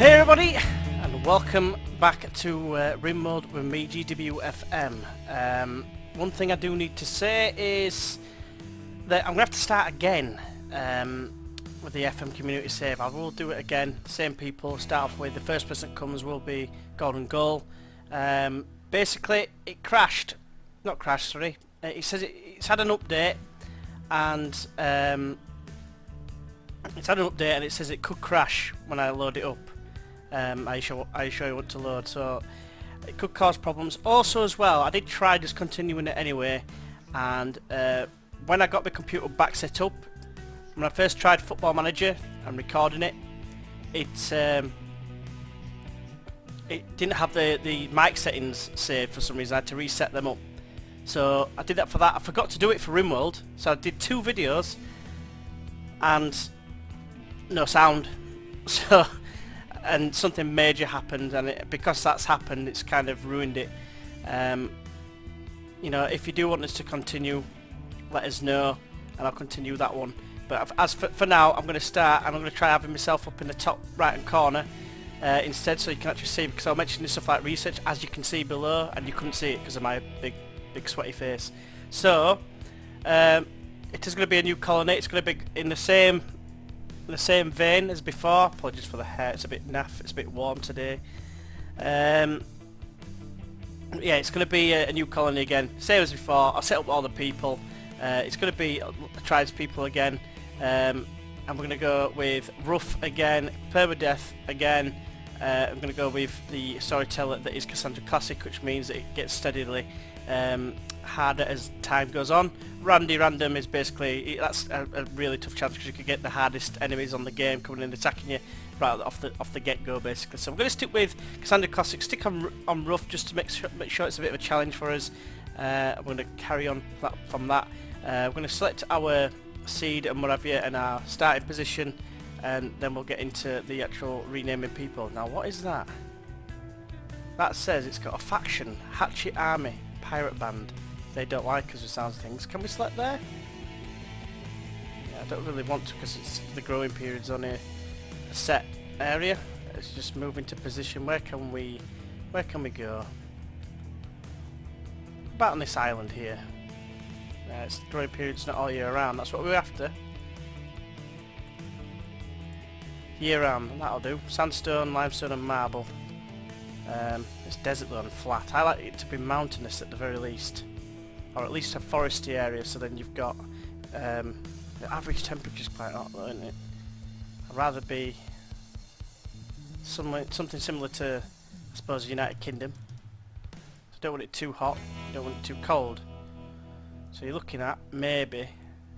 Hey everybody, and welcome back to RimWorld with me, GWFM. One thing I do need to say is that I'm going to have to start again with the FM community save. I will do it again, same people, start off with the first person that comes will be golden goal. Basically, it crashed, not crashed, sorry, it says it's had an update, and it says it could crash when I load it up. Are you sure you want to load? So it could cause problems. Also as well, I did try just continuing it anyway, and when I got my computer back set up, when I first tried Football Manager and recording it, it didn't have the mic settings saved for some reason. I had to reset them up. So I did that for that. I forgot to do it for RimWorld, so I did 2 videos and no sound. So and something major happened, and because that's happened, it's kind of ruined it. You know, if you do want us to continue, let us know and I'll continue that one. But as for now, I'm going to start, and I'm going to try having myself up in the top right hand corner instead, so you can actually see, because I'll mention this stuff like research, as you can see below, and you couldn't see it because of my big sweaty face. So it is going to be a new colony. It's going to be in the same vein as before. Apologies for the hair, it's a bit naff, it's a bit warm today. Yeah, it's going to be a new colony again, same as before. I'll set up all the people. It's going to be tribes people again, and we're going to go with rough again, permadeath again. I'm going to go with the storyteller that is Cassandra Classic, which means that it gets steadily harder as time goes on. Random is basically, that's a really tough challenge, because you could get the hardest enemies on the game coming in and attacking you right off the get-go basically. So I'm going to stick with Cassandra Classic, stick on rough just to make sure it's a bit of a challenge for us. I'm going to carry on from that. We're going to select our seed and what have you, and our starting position, and then we'll get into the actual renaming people. Now what is that? That says it's got a faction, Hatchet Army, Pirate Band. They don't like us with sounds of things. Can we select there? Yeah, I don't really want to, because it's the growing period's only a set area. Let's just move into position. Where can we go? About on this island here. It's the growing period's not all year round. That's what we're after. Year round, that'll do. Sandstone, limestone and marble. It's desert though and flat. I like it to be mountainous at the very least, or at least a foresty area, so then you've got the average temperature's quite hot though, isn't it? I'd rather be something similar to, I suppose, United Kingdom. So don't want it too hot, you don't want it too cold. So you're looking at maybe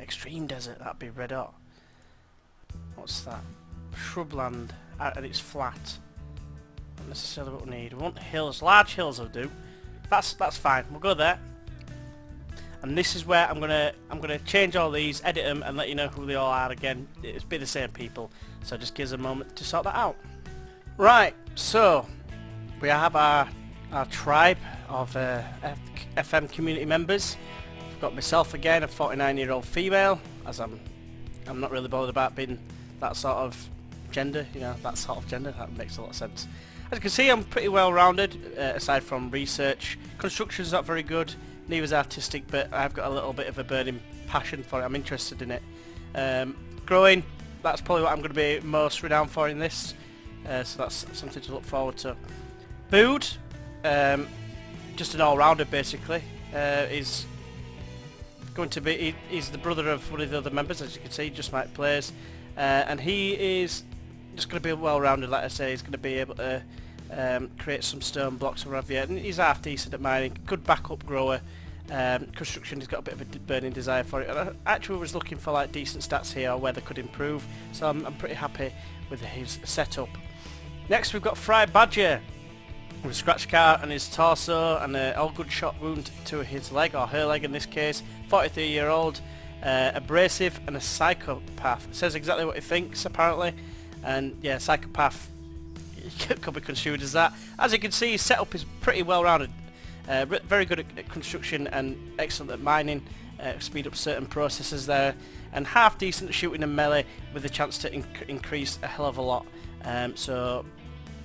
extreme desert. That'd be red hot. What's that? Shrubland, and it's flat. Not necessarily what we need. We want hills. Large hills will do. That's fine. We'll go there. And this is where I'm gonna change all these, edit them, and let you know who they all are again. It'll be the same people, so just give us a moment to sort that out. Right. So we have our tribe of FM community members. I've got myself again, a 49-year-old female, as I'm not really bothered about being that sort of gender. You know, that sort of gender. That makes a lot of sense. As you can see, I'm pretty well rounded, aside from research. Construction's not very good, neither is artistic, but I've got a little bit of a burning passion for it. I'm interested in it. Growing, that's probably what I'm going to be most renowned for in this, so that's something to look forward to. Bood, just an all-rounder basically, is going to be, he's the brother of one of the other members, as you can see, just like plays, and he is just going to be well-rounded. Like I say, he's going to be able to create some stone blocks or whatever, and he's half decent at mining, good backup grower. Construction, he's got a bit of a burning desire for it, and I actually was looking for like decent stats here, or where they could improve, so I'm pretty happy with his setup. Next we've got Fry Badger with a scratch car and his torso, and an all good shot wound to his leg, or her leg in this case. 43-year-old, abrasive, and a psychopath. It says exactly what he thinks apparently, and yeah, psychopath could be construed as that. As you can see, his setup is pretty well rounded. Very good at construction and excellent at mining, speed up certain processes there, and half decent at shooting and melee with a chance to increase a hell of a lot. So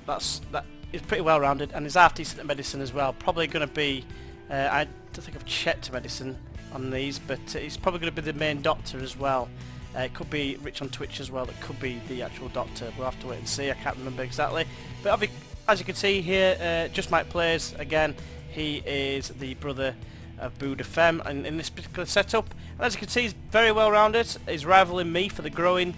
that is pretty well rounded, and is half decent at medicine as well. Probably going to be, I don't think I've checked medicine on these, but he's probably going to be the main doctor as well. It could be Rich on Twitch as well, it could be the actual doctor. We'll have to wait and see, I can't remember exactly. But as you can see here, Just Mike Plays, again, he is the brother of Boo Fem in this particular setup. And as you can see, he's very well rounded. He's rivaling me for the growing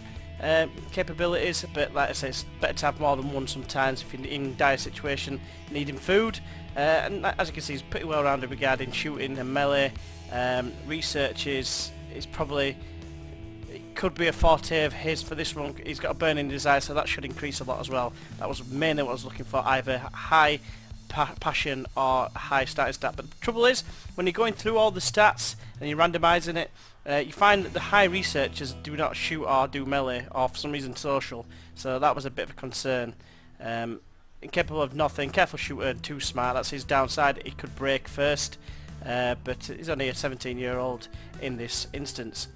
capabilities, but like I say, it's better to have more than one sometimes if you're in a dire situation needing food. And as you can see, he's pretty well rounded regarding shooting and melee. Research is probably, it could be a forte of his for this one. He's got a burning desire, so that should increase a lot as well. That was mainly what I was looking for, either high passion or high starting stat. But the trouble is, when you're going through all the stats and you're randomising it, you find that the high researchers do not shoot or do melee, or for some reason social. So that was a bit of a concern. Incapable of nothing, careful shooter, and too smart. That's his downside. He could break first, but he's only a 17-year-old in this instance.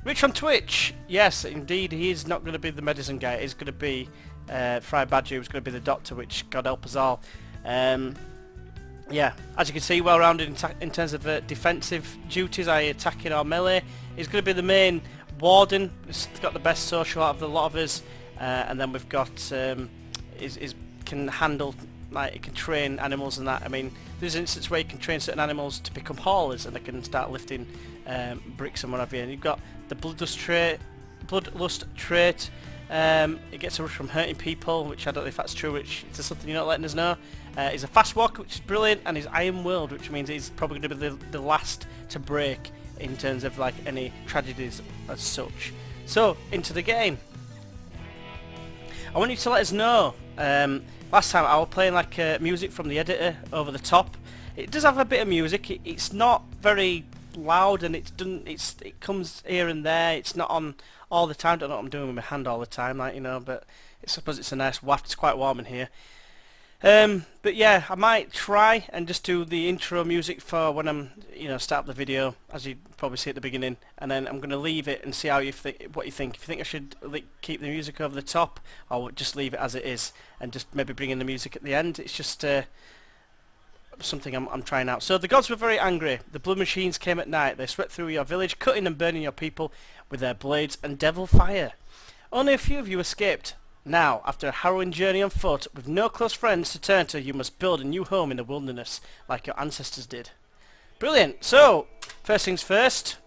Rich on Twitch, yes, indeed, he is not going to be the medicine guy. He's going to be Fry Badger, who's going to be the doctor, which God help us all. Yeah, as you can see, well-rounded in terms of defensive duties, i.e. attacking or melee. He's going to be the main warden. He's got the best social out of the lot of us, and then we've got is can handle, like, he can train animals and that. I mean, there's an instance where you can train certain animals to become haulers, and they can start lifting bricks and whatever. And you've got the bloodlust trait. It gets a rush from hurting people, which I don't know if that's true, which is something you're not letting us know. He's a fast walker, which is brilliant, and he's Iron World, which means he's probably going to be the last to break in terms of like any tragedies as such. So, into the game. I want you to let us know. Last time I was playing like music from the editor over the top. It does have a bit of music. It's not very loud, and it comes here and there. It's not on all the time. I don't know what I'm doing with my hand all the time, like, you know, but I suppose it's a nice waft. It's quite warm in here. But yeah, I might try and just do the intro music for when I'm, you know, start the video, as you probably see at the beginning, and then I'm going to leave it and see how what you think. If you think I should keep the music over the top, or just leave it as it is and just maybe bring in the music at the end. It's just something I'm trying out. So the gods were very angry. The blood machines came at night. They swept through your village, cutting and burning your people with their blades and devil fire. Only a few of you escaped. Now, after a harrowing journey on foot, with no close friends to turn to, you must build a new home in the wilderness, like your ancestors did. Brilliant. So, first things first,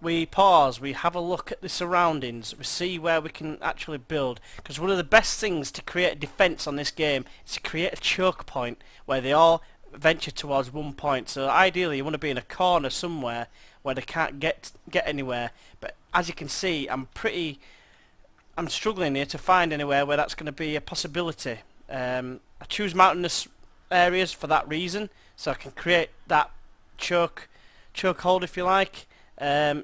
we pause, we have a look at the surroundings, we see where we can actually build, because one of the best things to create a defence on this game is to create a choke point where they all venture towards one point. So ideally you want to be in a corner somewhere where they can't get anywhere, but as you can see, I'm struggling here to find anywhere where that's going to be a possibility. I choose mountainous areas for that reason, so I can create that choke hold, if you like,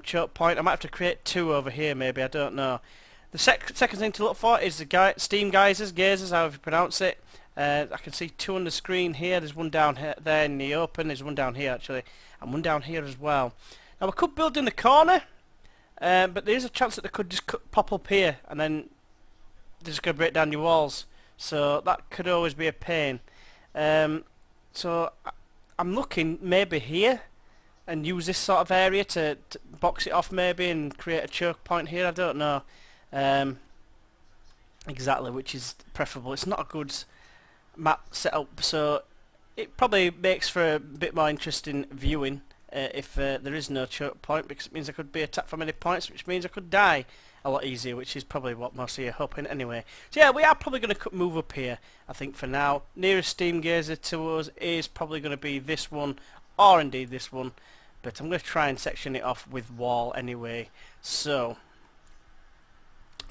choke point. I might have to create two over here, maybe, I don't know. The second thing to look for is the steam geysers, however you pronounce it. I can see two on the screen here. There's one down here, there in the open. There's one down here actually, and one down here as well. Now I could build in the corner. But there is a chance that they could just pop up here and then they're just going to break down your walls. So that could always be a pain. So I'm looking maybe here and use this sort of area to box it off maybe and create a choke point here. I don't know exactly which is preferable. It's not a good map setup, so it probably makes for a bit more interesting viewing. If there is no choke point, because it means I could be attacked from any points, which means I could die a lot easier, which is probably what most of you are hoping anyway. So yeah, we are probably going to move up here, I think, for now. Nearest steam gazer to us is probably going to be this one, or indeed this one, but I'm going to try and section it off with wall anyway. So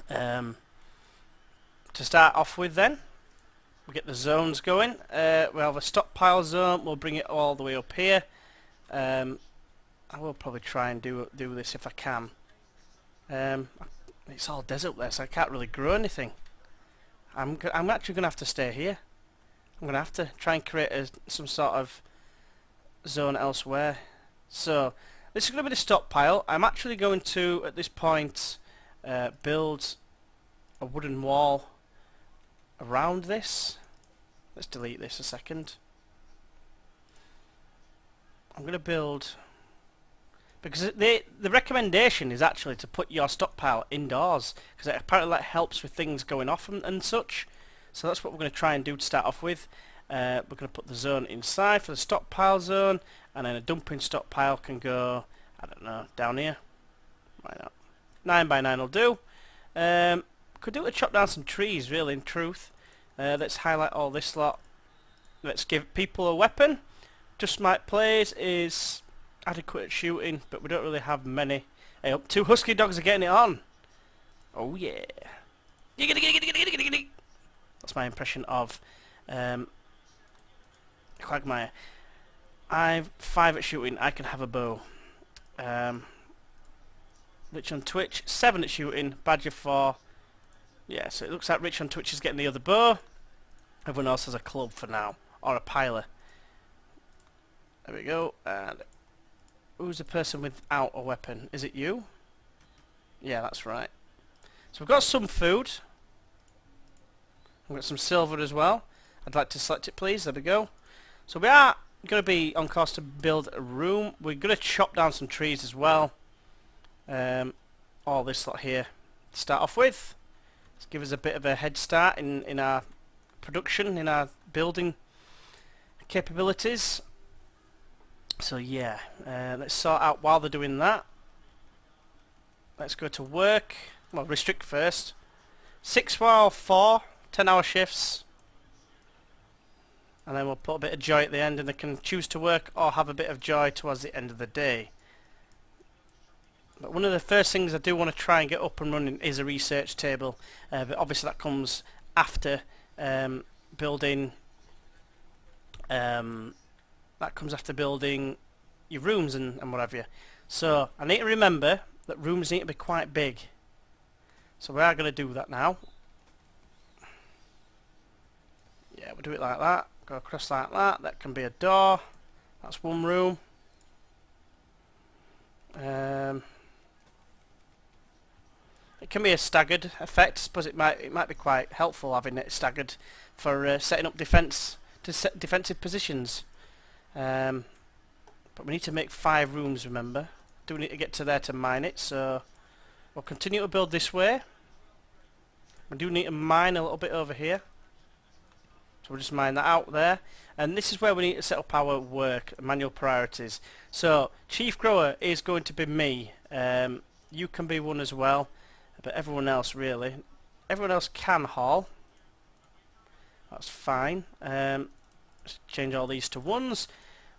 to start off with then, we get the zones going. We'll have a stockpile zone, we'll bring it all the way up here. I will probably try and do this if I can. It's all desert there, so I can't really grow anything. I'm actually going to have to stay here. I'm going to have to try and create some sort of zone elsewhere. So this is going to be the stockpile. I'm actually going to, at this point, build a wooden wall around this. Let's delete this a second. I'm going to build... Because the recommendation is actually to put your stockpile indoors, because it apparently that helps with things going off and such. So that's what we're going to try and do to start off with. We're going to put the zone inside for the stockpile zone, and then a dumping stockpile can go, I don't know, down here. Why not? 9 by 9 will do. Could do it to chop down some trees, really, in truth. Let's highlight all this lot. Let's give people a weapon. Just Mike Plays is adequate at shooting, but we don't really have many. Hey, up, 2 husky dogs are getting it on. Oh yeah. Giggedy, giggedy, giggedy, giggedy, giggedy. That's my impression of Quagmire. I'm 5 at shooting. I can have a bow. Rich on Twitch, 7 at shooting. Badger 4. Yeah, so it looks like Rich on Twitch is getting the other bow. Everyone else has a club for now, or a piler. There we go. And who's the person without a weapon? Is it you? Yeah, that's right. So we've got some food. We've got some silver as well. I'd like to select it, please. There we go. So we are going to be on course to build a room. We're going to chop down some trees as well. All this lot here to start off with. Let's give us a bit of a head start in our production, in our building capabilities. So yeah, let's sort out while they're doing that. Let's go to work. Well, restrict first. 6 while 4, 10-hour shifts. And then we'll put a bit of joy at the end, and they can choose to work or have a bit of joy towards the end of the day. But one of the first things I do want to try and get up and running is a research table. But obviously that comes after building building your rooms and what have you. So I need to remember that rooms need to be quite big. So we are going to do that now. Yeah, we'll do it like that. Go across like that. That can be a door. That's one room. It can be a staggered effect. I suppose it might be quite helpful having it staggered for setting up defensive positions. But we need to make 5 rooms, remember. Do need to get to there to mine it, so we'll continue to build this way. We do need to mine a little bit over here. So we'll just mine that out there. And this is where we need to set up our work, manual priorities. So Chief Grower is going to be me. You can be one as well. But everyone else, really. Everyone else can haul. That's fine. Let's change all these to 1s.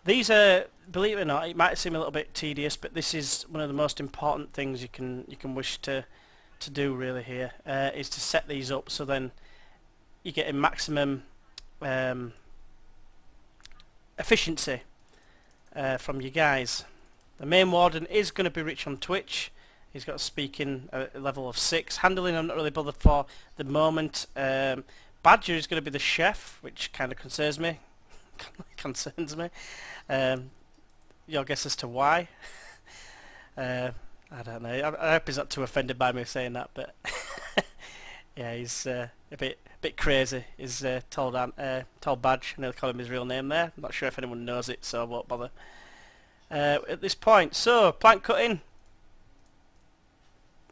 These are, believe it or not, it might seem a little bit tedious, but this is one of the most important things you can wish to do really here, is to set these up so then you get a maximum efficiency from you guys. The main warden is going to be Rich on Twitch. He's got a speaking level of 6. Handling I'm not really bothered for the moment. Badger is going to be the chef, which kind of concerns me. Your guess as to why? I don't know. I hope he's not too offended by me saying that, but yeah, he's a bit crazy. He's told Badge, and they'll call him his real name there. I'm not sure if anyone knows it, so I won't bother at this point. So plank cutting.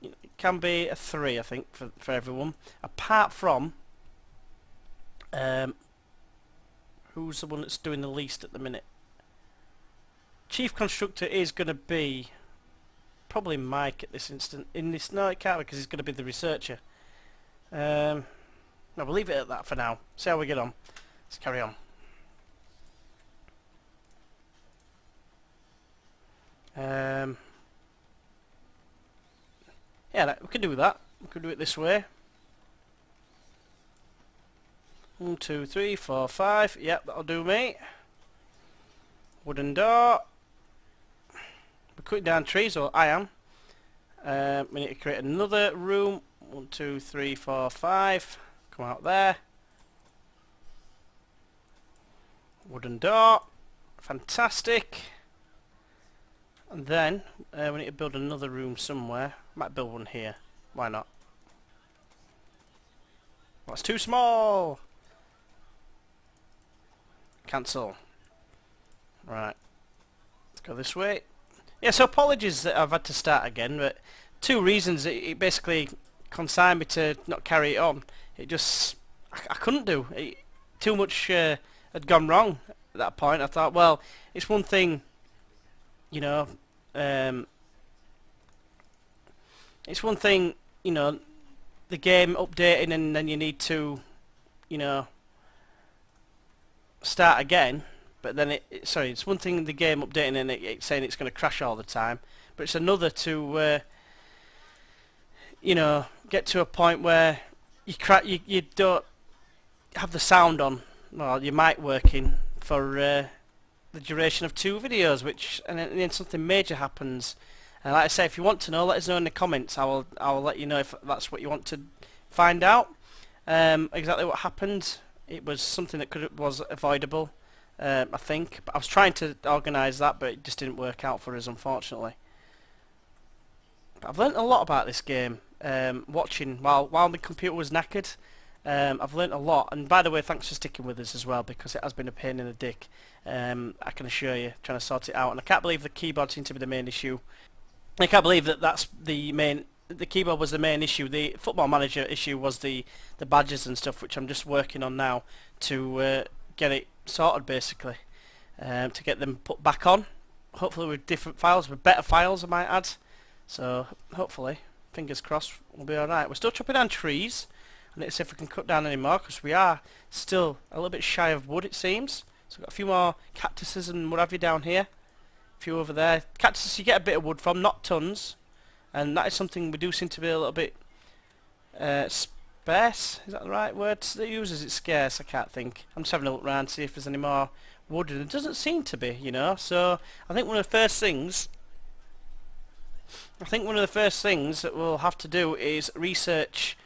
It can be a 3, I think, for everyone, apart from who's the one that's doing the least at the minute. Chief Constructor is going to be probably Mike at this instant. No, it can't, because he's going to be the researcher. No, we'll leave it at that for now. See how we get on. Let's carry on. Yeah, we can do that. We can do it this way. 1, 2, 3, 4, 5. Yep, that'll do me. Wooden door. We're cutting down trees, or I am. We need to create another room. 1, 2, 3, 4, 5. Come out there. Wooden door. Fantastic. And then we need to build another room somewhere. Might build one here. Why not? Well, it's too small. Cancel. Right. Let's go this way. Yeah, so apologies that I've had to start again, but two reasons. It basically consigned me to not carry it on. It just... I couldn't do. Too much had gone wrong at that point. I thought, well, it's one thing, you know, it's one thing, you know, the game updating and then you need to, you know, start again. But then sorry, it's one thing the game updating and it's saying it's going to crash all the time. But it's another to, you know, get to a point where you don't have the sound on, well, your mic working for the duration of 2 videos, which and then something major happens. And like I say, if you want to know, let us know in the comments. I will let you know if that's what you want to find out. Exactly what happened. It was something that was avoidable, I think. But I was trying to organise that, but it just didn't work out for us, unfortunately. But I've learnt a lot about this game. Watching while my computer was knackered. I've learnt a lot, and by the way, thanks for sticking with us as well, because it has been a pain in the dick. I can assure you, trying to sort it out, and I can't believe the keyboard seemed to be the main issue. I can't believe that's the keyboard was the main issue. The Football Manager issue was the badges and stuff, which I'm just working on now to get it sorted, basically, to get them put back on. Hopefully with different files, with better files, I might add. So hopefully, fingers crossed, we'll be alright. We're still chopping down trees. And let's see if we can cut down any more, because we are still a little bit shy of wood, it seems. So we've got a few more cactuses and what have you down here. A few over there. Cactuses you get a bit of wood from, not tons. And that is something we do seem to be a little bit sparse. Is that the right word to use? Is it scarce? I can't think. I'm just having a look around to see if there's any more wood, and it doesn't seem to be, you know. So I think one of the first things that we'll have to do is research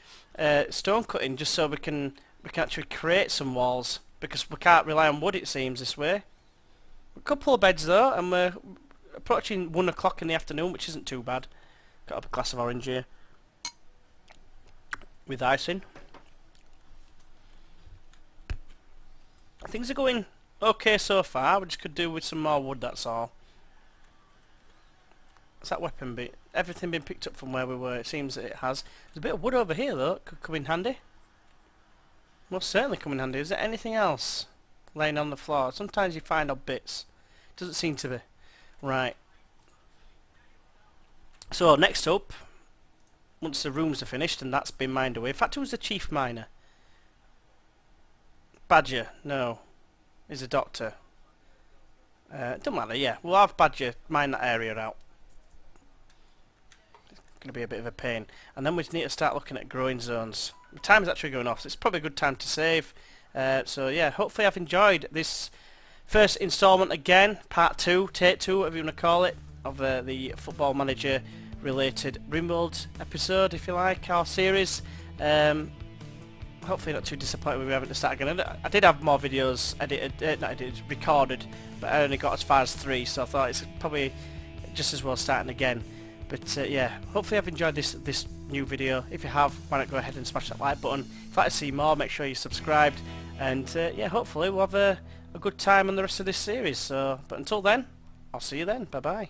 stone cutting, just so we can actually create some walls, because we can't rely on wood, it seems, this way. A couple of beds though, and we're approaching 1 o'clock in the afternoon, which isn't too bad. Got up a glass of orange here with icing. Things are going okay so far. We just could do with some more wood, that's all. What's that weapon bit? Everything been picked up from where we were? It seems that it has. There's a bit of wood over here though. Could come in handy. Most certainly come in handy. Is there anything else laying on the floor? Sometimes you find odd bits. Doesn't seem to be. Right. So next up, once the rooms are finished and that's been mined away. In fact, it was the chief miner. Badger, no. He's a doctor. Don't matter, yeah. We'll have Badger mine that area out. Going to be a bit of a pain. And then we need to start looking at growing zones. The time is actually going off, so it's probably a good time to save. So yeah, hopefully I've enjoyed this first instalment again, part 2, take 2, whatever you want to call it, of the Football Manager related RimWorld episode, if you like, our series. Hopefully not too disappointed with having to start again. I did have more videos recorded, but I only got as far as 3, so I thought it's probably just as well starting again. But yeah, hopefully I've enjoyed this new video. If you have, why not go ahead and smash that like button. If you'd like to see more, make sure you're subscribed. And yeah, hopefully we'll have a good time on the rest of this series. So, but until then, I'll see you then. Bye bye.